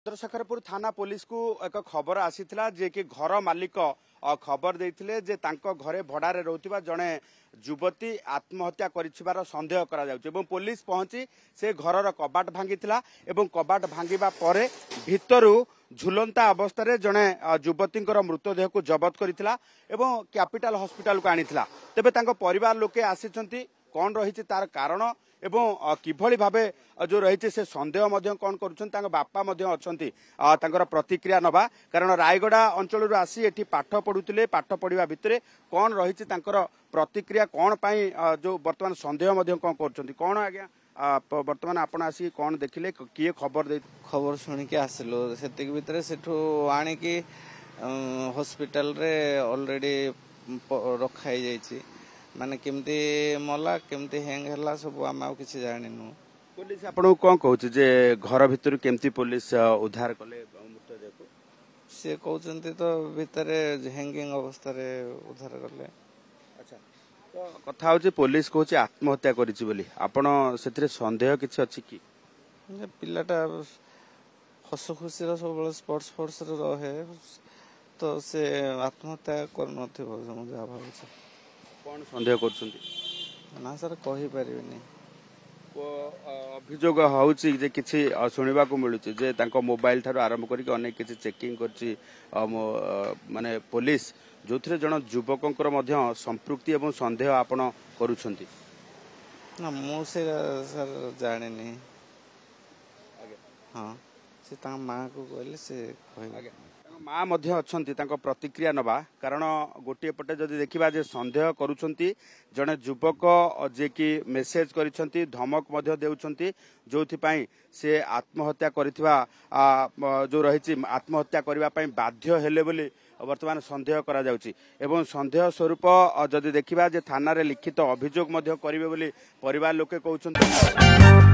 चंद्रशेखरपुर थाना पुलिस को एक खबर आसीथिला जे कि घर मालिक खबर देथिले जे तांको घरे भड़ारे रहउतिबा जणे युवती आत्महत्या करिछिबार संदेह करा जाउछ एवं पुलिस पहुंची से घरर कबाट भांगिथिला एवं कबाट भांगिबा परे भितरु झुलंता अवस्था रे जणे युवतींकर मृतदेह को जबत करिथिला एवं कैपिटल हॉस्पिटल को आनिथिला। तेबे तांको परिवार लोके आसीचंती कोन रहिछि तार कारण एवं किभली भावे जो रही से संदेह कौन कर बापा अच्छा प्रतिक्रिया नवा कारण रायगड़ा अंचल आसी एठी पाठ पढ़ुले पाठ पढ़ा भितर कौन रही प्रतिक्रिया कौन पाई जो बर्तमान संदेह कौन कर कौन आज्ञा बर्तमान आपण आसी कौन देखिले किए खबर शुणिकी आसिलु से भितर सेठू आणिकी हॉस्पिटल रे ऑलरेडी रखाई जाइछि माने केमती मला केमती हैंग हला सब आम आउ किछि जानिनु। पुलिस आपन कोन कहउछ जे घर भितर केमती पुलिस उद्धार कले मृतदेह को से कहउचंती तो भितर हैंगिंग अवस्था रे उद्धार कले। अच्छा तो कथा होची पुलिस कहउछ आत्महत्या करिछि बोली आपण सेथिरे संदेह किछि अछि कि पिलाटा हस खुशी रो सब स्पोर्ट्स फोर्स रे रहे तो से आत्महत्या कर नथिबो मुझे भाबुछ। कौन संदेह कर ना सर कहि परिबेनी अभियोग होउची जे किछि सुनिबा को मिलुची जे तांको मोबाइल थारो आरंभ करी अनेक किछि चेकिंग करची माने पुलिस जोथरे जण युवकंकर मध्य संपृक्ति एवं संदेह आपण करूछंती ना मु से सर जानेनी। हां से ता मां को कहले से कहि माँ मध्य अच्छंती तांको प्रतिक्रिया नबा कारण गोटे पटे जदि देखिबा जे संदेह करूछंती जणे युवक जे कि मेसेज करिसंती धमक मध्य देउछंती जोथि पई से आत्महत्या करिथिबा जो रहिछि आत्महत्या करिबा पई बाध्य हेले बोली वर्तमान संदेह करा जाउछि एवं संदेह स्वरूप जदि देखिबा जे थाना रे लिखित अभियोग मध्य करिवे बोली परिवार लोके कहउछंती।